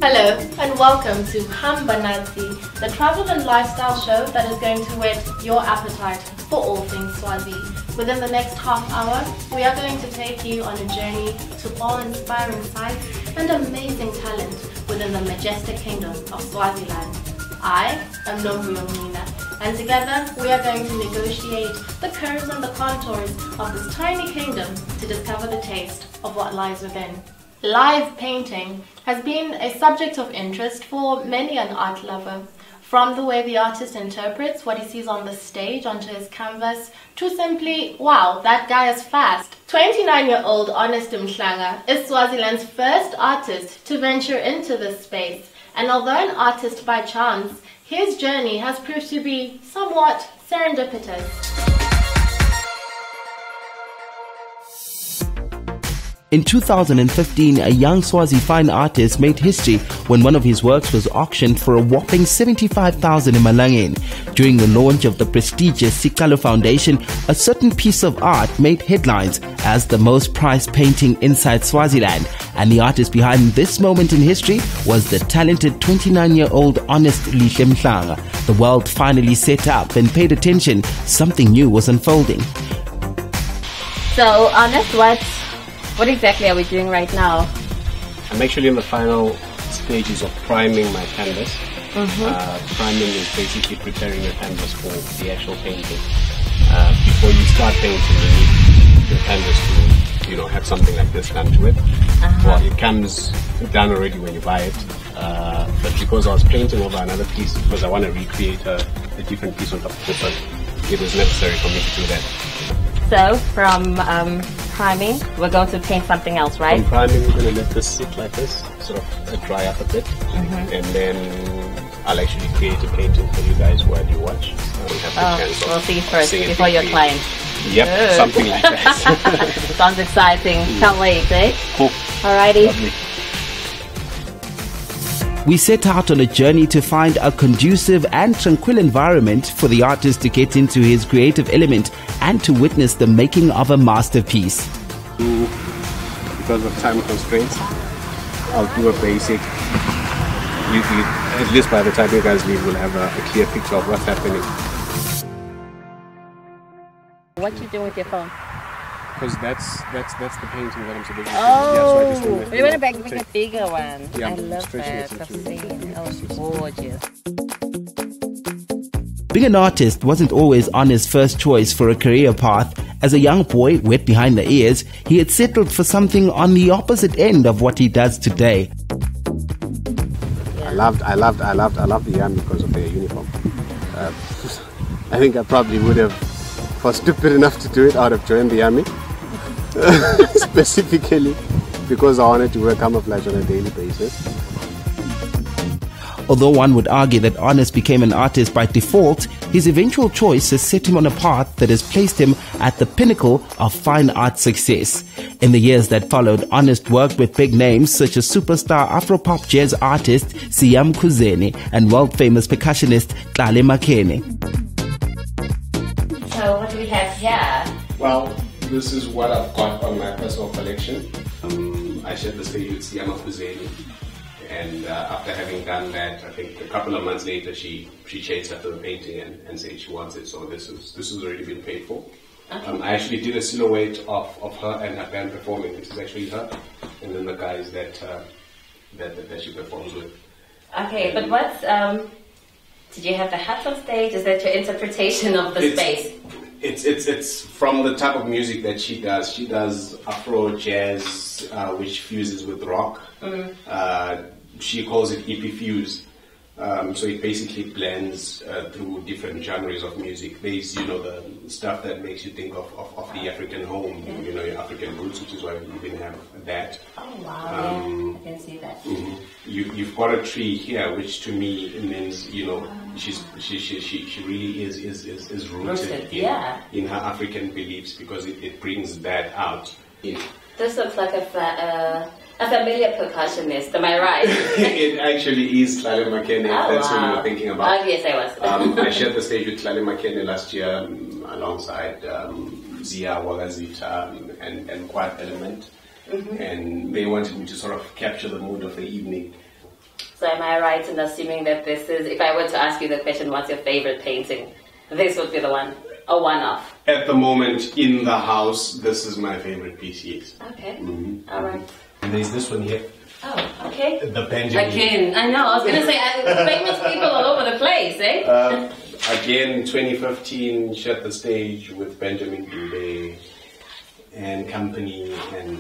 Hello and welcome to HAmba Natsi, the travel and lifestyle show that is going to whet your appetite for all things Swazi. Within the next half hour, we are going to take you on a journey to awe-inspiring sights and amazing talent within the majestic kingdom of Swaziland. I am Nomvuyongina, and together we are going to negotiate the curves and the contours of this tiny kingdom to discover the taste of what lies within. Live painting has been a subject of interest for many an art lover, from the way the artist interprets what he sees on the stage onto his canvas, to simply, wow, that guy is fast. 29-year-old Honest Mhlanga is Swaziland's first artist to venture into this space, and although an artist by chance, his journey has proved to be somewhat serendipitous. In 2015, a young Swazi fine artist made history when one of his works was auctioned for a whopping 75,000 Malangeni. During the launch of the prestigious Sikalo Foundation, a certain piece of art made headlines as the most prized painting inside Swaziland. And the artist behind this moment in history was the talented 29-year-old Honest Mhlanga. The world finally set up and paid attention. Something new was unfolding. So, Honest, what exactly are we doing right now? I'm actually in the final stages of priming my canvas. Priming is basically preparing your canvas for the actual painting. Before you start painting, you need your canvas to, have something like this done to it. Well, it comes done already when you buy it. But because I was painting over another piece, because I want to recreate a different piece on top of this one, it was necessary for me to do that. So, from priming, we're going to paint something else, right? From priming, we're going to let this sit like this, sort of dry up a bit, and then I'll actually create a painting for you guys while you watch. We'll have the chance we'll see first before your client. Yep, something like that. Sounds exciting. Can't wait, eh? Cool. Alrighty. Lovely. We set out on a journey to find a conducive and tranquil environment for the artist to get into his creative element and to witness the making of a masterpiece. Because of time constraints, I'll do a basic. At least by the time you guys leave, we'll have a clear picture of what's happening. What you doing with your phone? Because that's the painting that I'm supposed to do. Oh, we want to make a bigger one. Yeah, I love that. I've seen. Oh, gorgeous. Being an artist wasn't always Honest's first choice for a career path. As a young boy, wet behind the ears, he had settled for something on the opposite end of what he does today. I loved the army because of their uniform. I think I probably would have, if I was stupid enough to do it, I would have joined the army. Specifically because I wanted to wear camouflage on a daily basis. Although one would argue that Honest became an artist by default, his eventual choice has set him on a path that has placed him at the pinnacle of fine art success. In the years that followed, Honest worked with big names such as superstar Afro-pop jazz artist Siyam Kuzeni and world-famous percussionist Yokhela Media. So what do we have here? Well, this is what I've got on my personal collection. I shared the stage with Siyam Kuzeni. And after having done that, I think a couple of months later, she chased after the painting and said she wants it. So this has already been paid for. I actually did a silhouette of her and her band performing. This is actually her, and then the guys that she performs with. Okay, but what's did you have the hat on stage? Is that your interpretation of the space? It's from the type of music that she does. She does Afro jazz, which fuses with rock. She calls it EP fuse. So it basically blends through different genres of music. There's, the stuff that makes you think of the African home, your African roots, which is why we even have that. Oh wow, yeah, I can see that. You've got a tree here, which to me means, she really is rooted in her African beliefs, because it brings that out. This looks like a familiar percussionist, am I right? It actually is Yokhela Media. That's who you were thinking about. Oh, yes, I was. I shared the stage with Yokhela Media last year alongside Zia Wagazita and Quad Element. And they wanted me to sort of capture the mood of the evening. So am I right in assuming that this is, if I were to ask you the question, what's your favorite painting, this would be the one, a one-off? At the moment, in the house, this is my favorite piece, yes. Okay, all right. And there's this one here. Oh, okay. The Benjamin. Again, I know, I was going to say, famous people all over the place, eh? Again, 2015, shut the stage with Benjamin Dube and company, and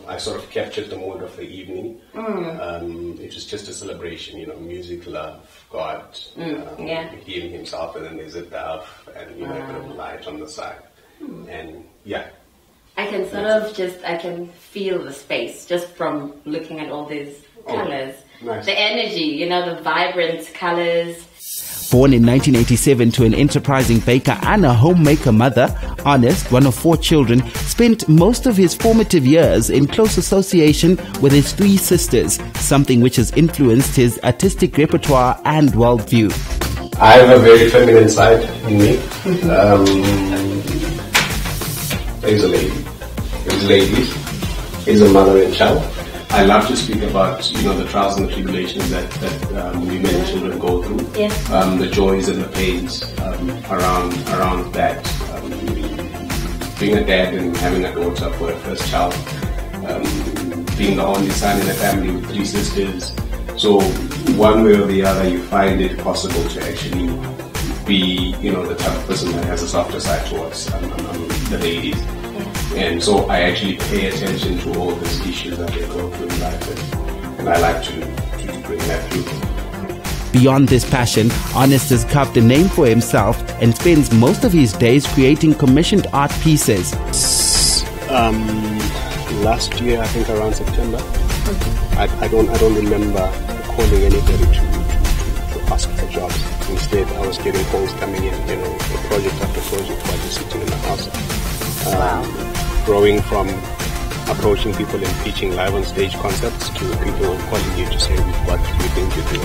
I sort of captured the mood of the evening. It was just a celebration, music, love, God, Him himself, and then there's a dove, and a bit of light on the side, and yeah. I can I can feel the space just from looking at all these colors. Nice. The energy, the vibrant colors. Born in 1987 to an enterprising baker and a homemaker mother, Ernest, one of 4 children, spent most of his formative years in close association with his 3 sisters, something which has influenced his artistic repertoire and worldview. I have a very feminine side in me. There's a lady. There's ladies. There's a mother and child. I love to speak about, the trials and the tribulations that women and children go through. Yes. The joys and the pains around that. Being a dad and having a daughter for a first child. Being the only son in a family with 3 sisters. So one way or the other, you find it possible to actually be, the type of person that has a softer side towards the ladies. And so I actually pay attention to all these issues that they go through in life, and I like to bring that through. Beyond this passion, Ernest has carved a name for himself and spends most of his days creating commissioned art pieces. Last year, I think around September, I don't remember calling anybody to ask for jobs. Instead, I was getting calls coming in, project after project while just sitting in the house. Growing from approaching people and teaching live on stage concepts to people calling you to say, we've got a few things you do.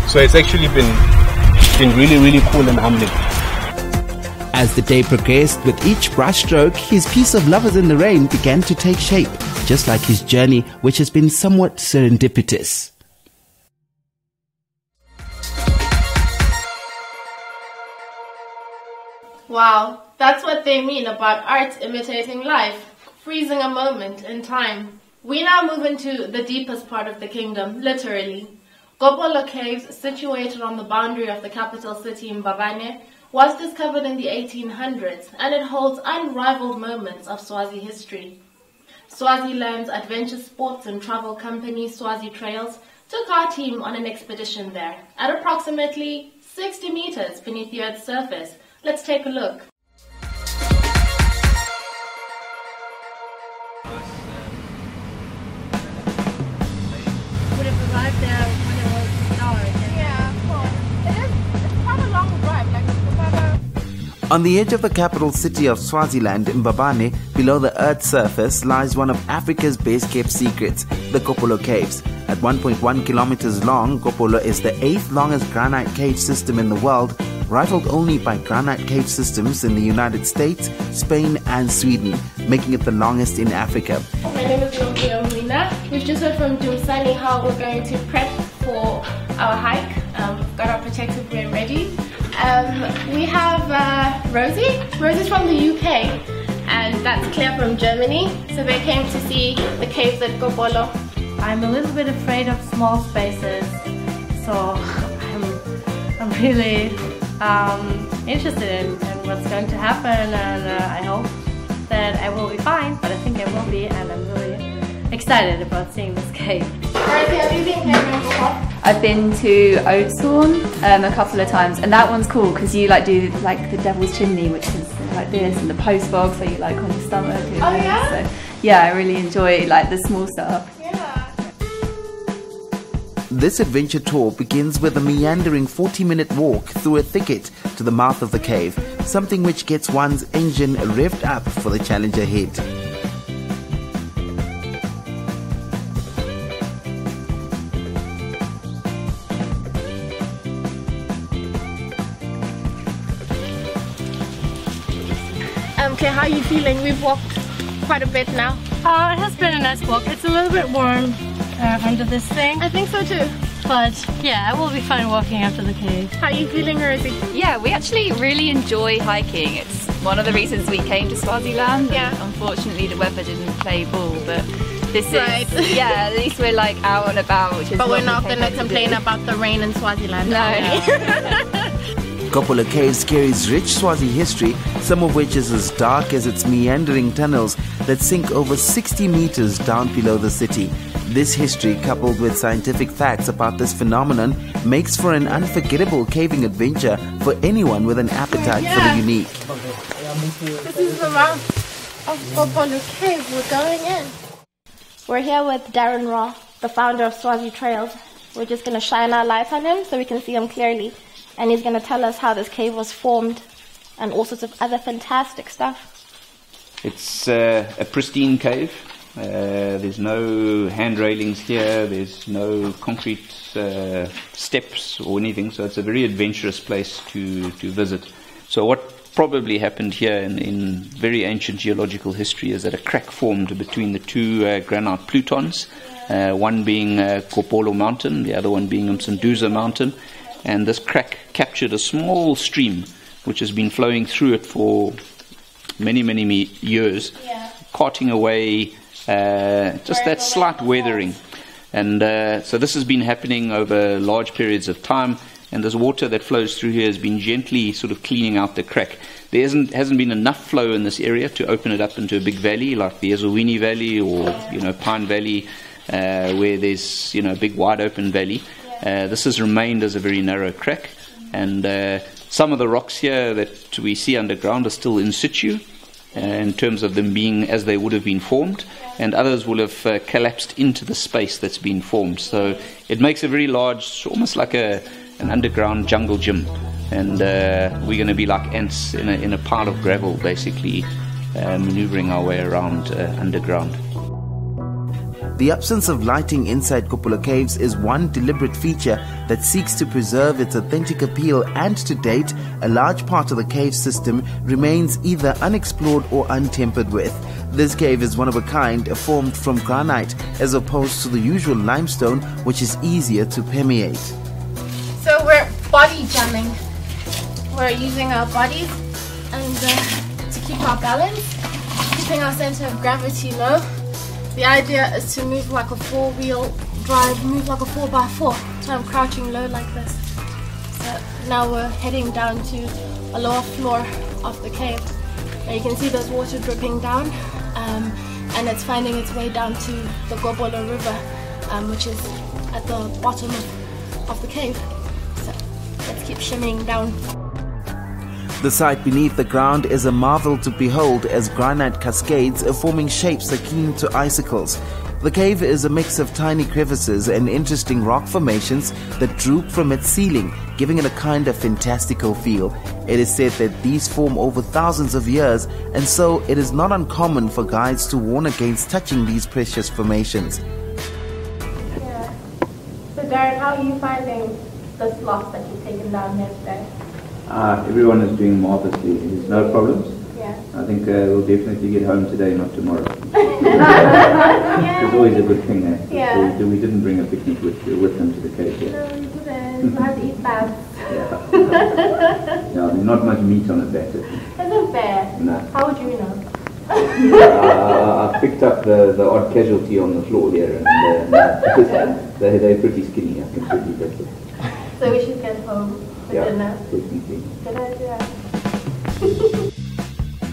So it's actually been really, really cool and humbling. As the day progressed, with each brushstroke, his piece of Lovers in the Rain began to take shape, just like his journey, which has been somewhat serendipitous. Wow, that's what they mean about art imitating life, freezing a moment in time. We now move into the deepest part of the kingdom, literally. Gopolo Caves, situated on the boundary of the capital city Mbabane, was discovered in the 1800s, and it holds unrivaled moments of Swazi history. Swaziland's adventure sports and travel company, Swazi Trails, took our team on an expedition there, at approximately 60 meters beneath the Earth's surface. Let's take a look. Would have arrived there when it was dark. Yeah, of course. It's quite a long drive, On the edge of the capital city of Swaziland, Mbabane, below the Earth's surface, lies one of Africa's best-kept secrets, the Gopolo Caves. At 1.1 kilometers long, Gopolo is the 8th longest granite cave system in the world, rivaled only by granite cave systems in the United States, Spain and Sweden, making it the longest in Africa. My name is Yokhela Media. We've just heard from Dumsani how we're going to prep for our hike. We've got our protective gear ready. We have Rosie. Rosie's from the UK, and that's Claire from Germany. So they came to see the caves at Gopolo. I'm a little bit afraid of small spaces, so I'm really interested in what's going to happen, and I hope that I will be fine, but I think I will be, and I'm really excited about seeing this cave. Rosie, have you been here before? I've been to Oathorn a couple of times, and that one's cool because you do the Devil's Chimney, which is like this, and the post bogs where you on your stomach. Oh yeah? So, yeah, I really enjoy the small stuff. This adventure tour begins with a meandering 40-minute walk through a thicket to the mouth of the cave, something which gets one's engine revved up for the challenge ahead. Claire, how are you feeling? We've walked quite a bit now. It has been a nice walk. It's a little bit warm under this thing. I think so too. But yeah, it will be fun walking up to the cave. How are you feeling, Rosie? Yeah, we actually really enjoy hiking. It's one of the reasons we came to Swaziland. Yeah. Unfortunately, the weather didn't play ball, but this Right. is, yeah, at least we're like out and about, which is But what we're not we going came to here complain do. about the rain in Swaziland. No. Coppola Caves carries rich Swazi history, some of which is as dark as its meandering tunnels that sink over 60 meters down below the city. This history, coupled with scientific facts about this phenomenon, makes for an unforgettable caving adventure for anyone with an appetite for the unique. This is the mouth of Coppola Cave. We're going in. We're here with Darren Raw, the founder of Swazi Trails. We're just going to shine our light on him so we can see him clearly. And he's going to tell us how this cave was formed and all sorts of other fantastic stuff. It's a pristine cave. There's no hand railings here. There's no concrete steps or anything. So it's a very adventurous place to visit. So what probably happened here in very ancient geological history is that a crack formed between the two granite plutons, one being Kopolo Mountain, the other one being Msanduza Mountain. And this crack captured a small stream which has been flowing through it for many, many years, carting away just that slight weathering. And so this has been happening over large periods of time, and this water that flows through here has been gently sort of cleaning out the crack. There hasn't been enough flow in this area to open it up into a big valley like the Ezowini Valley or Pine Valley, where there's a big wide open valley. This has remained as a very narrow crack, and some of the rocks here that we see underground are still in situ in terms of them being as they would have been formed, and others will have collapsed into the space that's been formed. So it makes a very large, almost like an underground jungle gym, and we're going to be like ants in a pile of gravel, basically maneuvering our way around underground. The absence of lighting inside Coppola Caves is one deliberate feature that seeks to preserve its authentic appeal, and to date, a large part of the cave system remains either unexplored or untempered with. This cave is one of a kind, formed from granite, as opposed to the usual limestone, which is easier to permeate. So we're body jamming. We're using our bodies and to keep our balance, keeping our center of gravity low. The idea is to move like a four-wheel drive, move like a 4x4. So I'm crouching low like this. So now we're heading down to a lower floor of the cave. Now you can see there's water dripping down, and it's finding its way down to the Gobolo River, which is at the bottom of the cave. So let's keep shimmying down. The sight beneath the ground is a marvel to behold, as granite cascades forming shapes akin to icicles. The cave is a mix of tiny crevices and interesting rock formations that droop from its ceiling, giving it a kind of fantastical feel. It is said that these form over thousands of years, and so it is not uncommon for guides to warn against touching these precious formations. Yeah. So Darren, how are you finding the slots that you've taken down here today? Everyone is doing marvelously. There's no problems. Yeah. I think we'll definitely get home today, not tomorrow. It's always a good thing. Yeah. We didn't bring a picnic with them to the cave here. No, you didn't. You had to eat bats. Yeah. No, there's not much meat on it there. Isn't fair. No. How would you know? I picked up the odd casualty on the floor here, and they're pretty skinny. I can pretty better. So we should get home for dinner. Definitely. Good idea.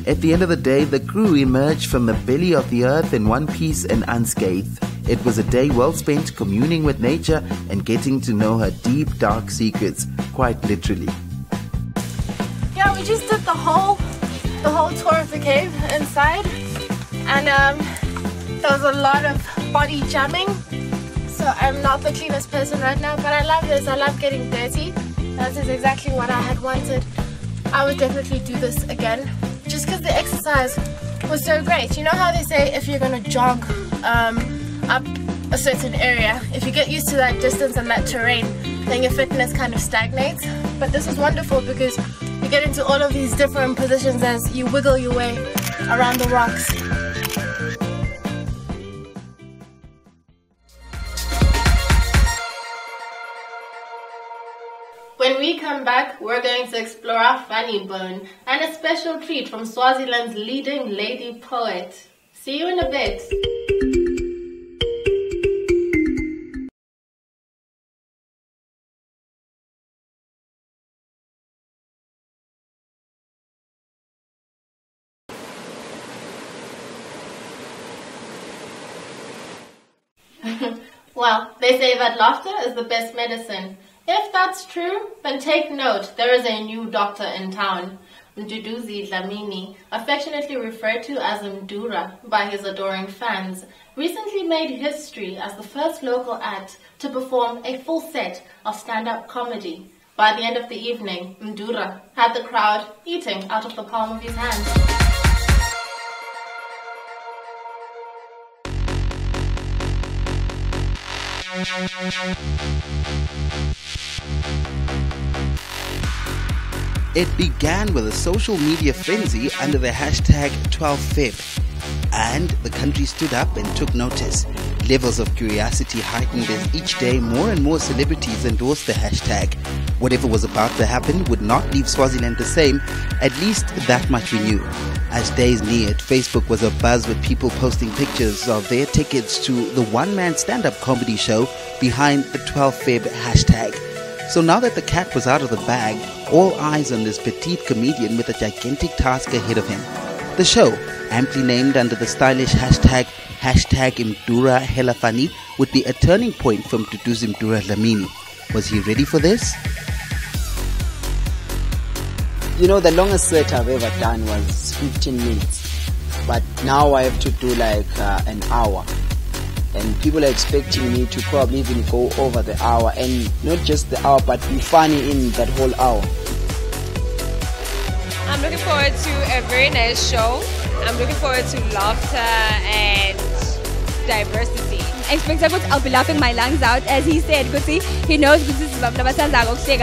At the end of the day, the crew emerged from the belly of the earth in one piece and unscathed. It was a day well spent communing with nature and getting to know her deep, dark secrets, quite literally. Yeah, we just did the whole tour of the cave inside, and there was a lot of body jamming. So I'm not the cleanest person right now, but I love this. I love getting dirty. This is exactly what I had wanted. I would definitely do this again, just because the exercise was so great. You know how they say if you're going to jog up a certain area, if you get used to that distance and that terrain, then your fitness kind of stagnates. But this is wonderful because you get into all of these different positions as you wiggle your way around the rocks. When we come back, we're going to explore our funny bone and a special treat from Swaziland's leading lady poet. See you in a bit. Well, they say that laughter is the best medicine. If that's true, then take note, there is a new doctor in town. Mduduzi Dlamini, affectionately referred to as Mdura by his adoring fans, recently made history as the first local act to perform a full set of stand-up comedy. By the end of the evening, Mdura had the crowd eating out of the palm of his hand. It began with a social media frenzy under the hashtag 12Feb, and the country stood up and took notice. Levels of curiosity heightened as each day more and more celebrities endorsed the hashtag. Whatever was about to happen would not leave Swaziland the same, at least that much we knew. As days neared, Facebook was abuzz with people posting pictures of their tickets to the one-man stand-up comedy show behind the 12Feb hashtag. So now that the cat was out of the bag, all eyes on this petite comedian with a gigantic task ahead of him. The show, amply named under the stylish hashtag Mdura Helafani, would be a turning point for Mduduzi Mdura Dlamini. Was he ready for this? You know, the longest set I've ever done was 15 minutes, but now I have to do like an hour, and people are expecting me to probably even go over the hour, and not just the hour but be funny in that whole hour. I'm looking forward to a very nice show. I'm looking forward to laughter and diversity. I expect that I'll be laughing my lungs out, as he said, because he knows this is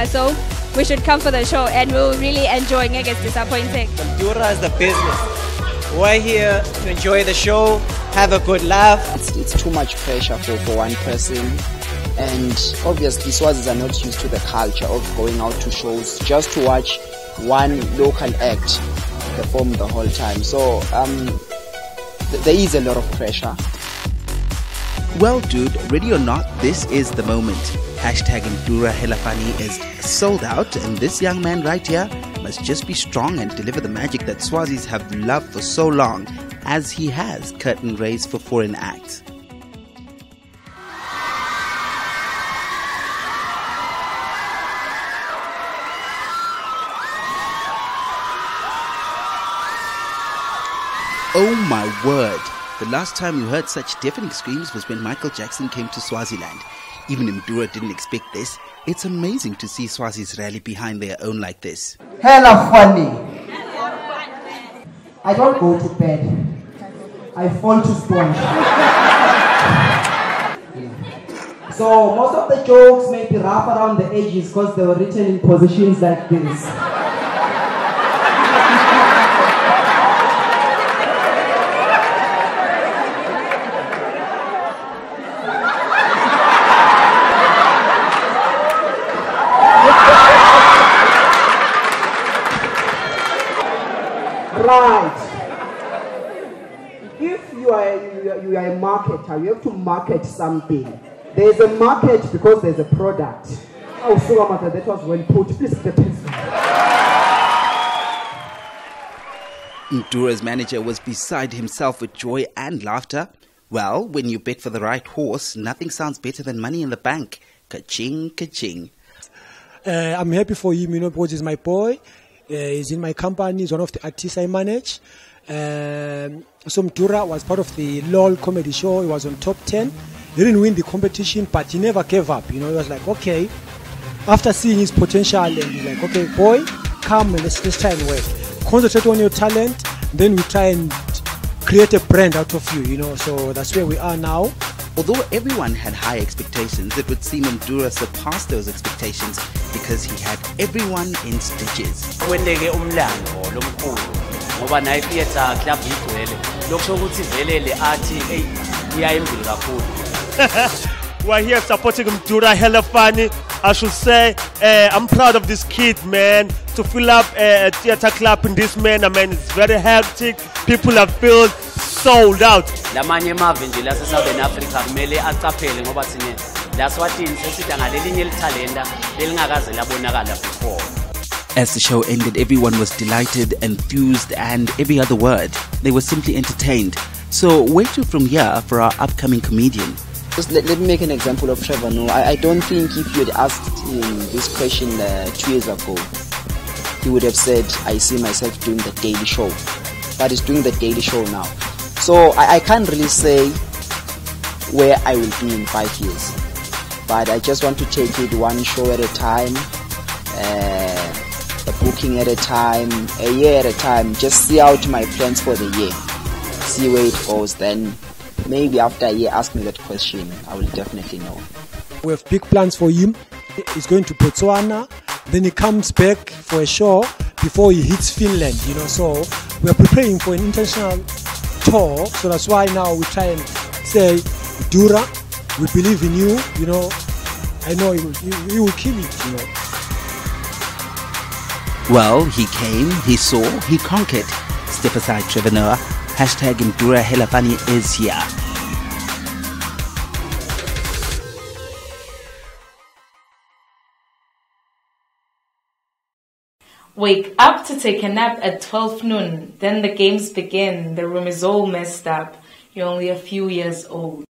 so we should come for the show and we'll really enjoy it. It's disappointing. Mdura is the business. We're here to enjoy the show, have a good laugh. It's too much pressure for one person, and obviously Swazis are not used to the culture of going out to shows just to watch one local act perform the whole time. So there is a lot of pressure. Well, dude, ready or not, this is the moment. Hashtag Mdura Helafani is sold out, and this young man right here must just be strong and deliver the magic that Swazis have loved for so long, as he has curtain raised for foreign acts. Oh my word! The last time you heard such deafening screams was when Michael Jackson came to Swaziland. Even Mdura didn't expect this. It's amazing to see Swazis rally behind their own like this. Hella funny. I don't go to bed. I fall to sponge. So most of the jokes may be rough around the edges because they were written in positions like this. Right. If you are a marketer, you have to market something. There is a market because there is a product. Oh, so that was well put. Please get the pencil. Mdura's manager was beside himself with joy and laughter. Well, when you bet for the right horse, nothing sounds better than money in the bank. Ka-ching, ka-ching. I'm happy for him, because he's my boy. He's in my company. He's one of the artists I manage. So Mdura was part of the LOL comedy show. He was on top 10. He didn't win the competition, but he never gave up. He was like, okay. After seeing his potential, and he's like, okay, boy, come and let's try and work. Concentrate on your talent. Then we try and create a brand out of you. So that's where we are now. Although everyone had high expectations, it would seem Mdura surpassed those expectations because he had everyone in stitches. We're here supporting Mdura Helafani. I should say I'm proud of this kid, man. To fill up a theatre club in this manner, man, it's very hectic. People are filled, sold out. Lamanye mave nje la Southern Africa kumele acaphele ngoba thina la Swatini sesithi ngalelinye lithalenta belingakaze labonakala before. As the show ended, everyone was delighted, enthused, and every other word. They were simply entertained. So where to from here for our upcoming comedian? Just let me make an example of Trevor Noah. I don't think if you had asked him this question 2 years ago, he would have said, I see myself doing the Daily Show. But he's doing the Daily Show now. So I can't really say where I will be in 5 years. But I just want to take it one show at a time, a booking at a time, a year at a time. Just see out my plans for the year. See where it goes. Then maybe after a year, ask me that question. I will definitely know. We have big plans for him. He's going to Botswana. Then he comes back for a show before he hits Finland, you know. So we are preparing for an international tour. So that's why now we try and say, Dura, we believe in you, you know. I know you will kill it, you know. Well, he came, he saw, he conquered. Step aside, Trevor Noah. Hashtag Ndura Helafani is here. Wake up to take a nap at 12 noon. Then the games begin. The room is all messed up. You're only a few years old.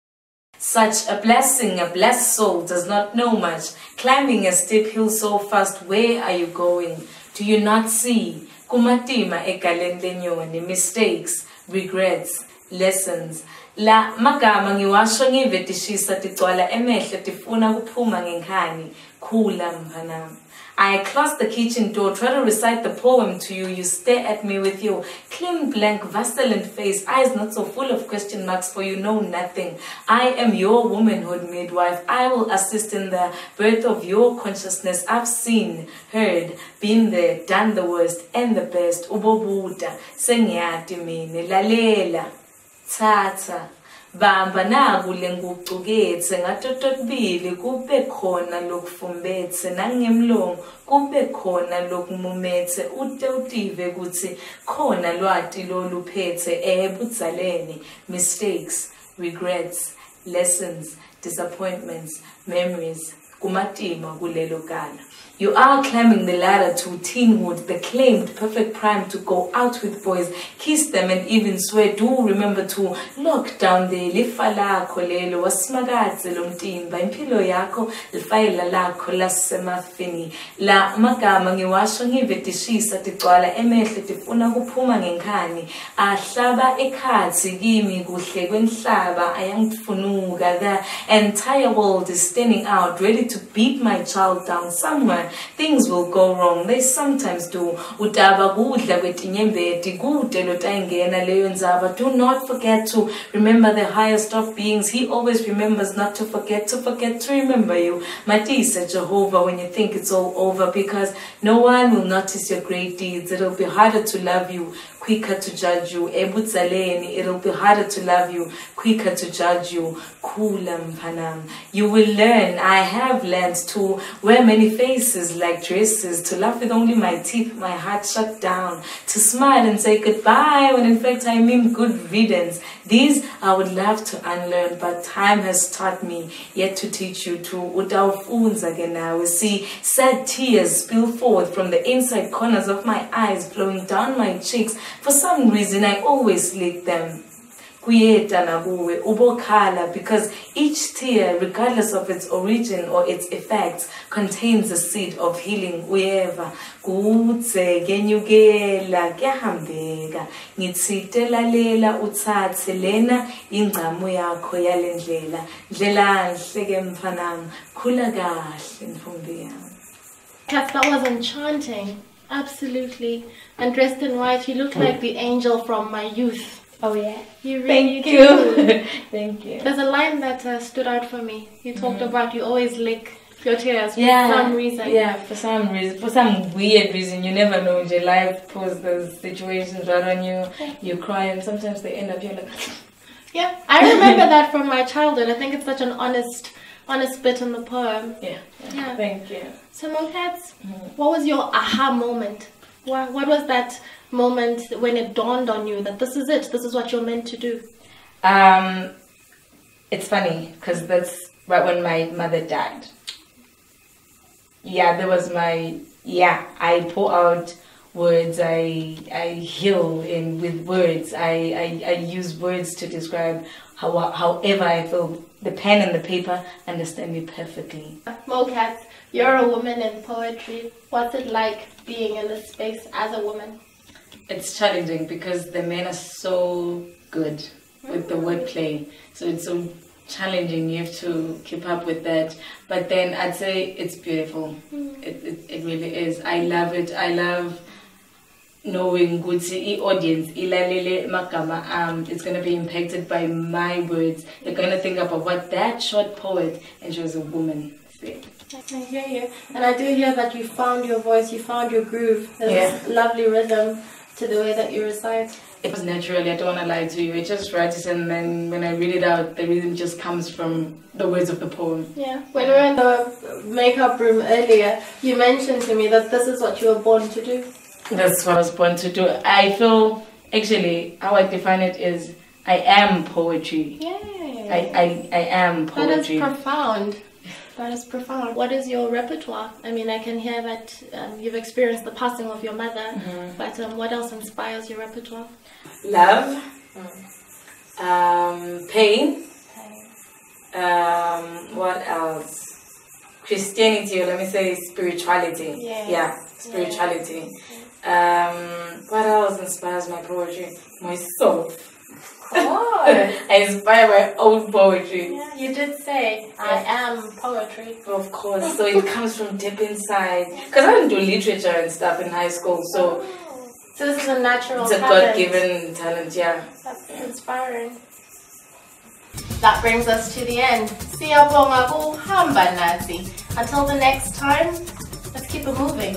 Such a blessing, a blessed soul does not know much. Climbing a steep hill so fast, where are you going? Do you not see? Kumatima ekalendenyoni, mistakes, regrets, lessons. La magama ngiwasho ngivetishisa tigcwala emehlo tifuna kuphuma ngenkani. Khula mphana. I close the kitchen door, try to recite the poem to you. You stare at me with your clean, blank, vasculant face, eyes not so full of question marks, for you know nothing. I am your womanhood midwife. I will assist in the birth of your consciousness. I've seen, heard, been there, done the worst and the best. Ubobuda, senyati mine, lalela, tata. Bamba naku lengucuketse ngatototbili kube khona lokufumbetse nangemlomo kube khona lokumumetse ute utive kutsi khona lwati loluphethe ebudzaleni mistakes regrets lessons disappointments memories kumatima kulelo kala. You are climbing the ladder to teenhood, the claimed perfect prime to go out with boys, kiss them and even swear. Do remember to lock down the lifa lakho lelo wasmagadze lomtimba impilo yakho lifayela lakho lasemafini. La magama ngiwasho ngivetishisa tigcwala emehlo tifuna kuphuma ngenkani. Ahlaba ekhatsi kimi kuhle kwenhlaba ayangitfunuka. The entire world is standing out, ready to beat my child down somewhere. Things will go wrong. They sometimes do. Utaba kudla kwetinyembeti kude lotayingena leyo nzaba. Do not forget to remember the highest of beings. He always remembers not to forget to remember you. Matisa Jehovah when you think it's all over, because no one will notice your great deeds. It'll be harder to love you, quicker to judge you. Ebutzaleni, it'll be harder to love you, quicker to judge you. Kulam panam. You will learn. I have learned to wear many faces like dresses, to laugh with only my teeth, my heart shut down, to smile and say goodbye when in fact I mean good riddance. These I would love to unlearn, but time has taught me yet to teach you to. Utaufunza genawe. See sad tears spill forth from the inside corners of my eyes, flowing down my cheeks. For some reason I always lick them. Because each tear, regardless of its origin or its effects, contains a seed of healing. Uyeva kutse genyukela kuyahambeka ngitsite lalela utsatse lena ingcamu yakho yalendlela ndlela nhle ke mfanami khula kahle mfumbi yami. That was enchanting, absolutely. And dressed in white, you look like the angel from my youth. Oh yeah. You really Thank you. Thank you. There's a line that stood out for me. You talked about you always lick your tears for some reason. Yeah, for some reason. For some weird reason. You never know. Your life poses those situations right on you. You cry and sometimes they end up, you're like... Yeah, I remember that from my childhood. I think it's such an honest bit in the poem. Yeah. Yeah. Thank you. So Mokats, what was your aha moment? What was that moment when it dawned on you that this is it, this is what you're meant to do? It's funny because that's right when my mother died. Yeah, there was I pour out words, I heal with words, I use words to describe however I feel. The pen and the paper understand me perfectly. Mokats, you're a woman in poetry. What's it like being in this space as a woman? It's challenging because the men are so good with the wordplay. So it's so challenging. You have to keep up with that. But then I'd say it's beautiful. It really is. I love it. I love knowing good audience it's going to be impacted by my words. They're going to think about what that short poet, and she was a woman, said. I hear you. And I do hear that you found your voice, you found your groove. There's this lovely rhythm to the way that you recite. It was naturally, I don't want to lie to you. I just write it and then when I read it out, the rhythm just comes from the words of the poem. Yeah. When we were in the makeup room earlier, you mentioned to me that this is what you were born to do. That's what I was born to do. I feel, actually, how I define it is, I am poetry. Yeah. I am poetry. That is profound. That is profound. What is your repertoire? I mean, I can hear that you've experienced the passing of your mother, but what else inspires your repertoire? Love, pain, what else? Christianity, or let me say spirituality. Yeah, spirituality. What else inspires my poetry? Myself. I inspire my own poetry. Yeah, you did say, I am poetry. Of course, so it comes from deep inside. Because I didn't do literature and stuff in high school, so this is a natural talent. It's a God-given talent, yeah. That's inspiring. That brings us to the end. Siyabonga ku HAmba Natsi. Until the next time, let's keep it moving.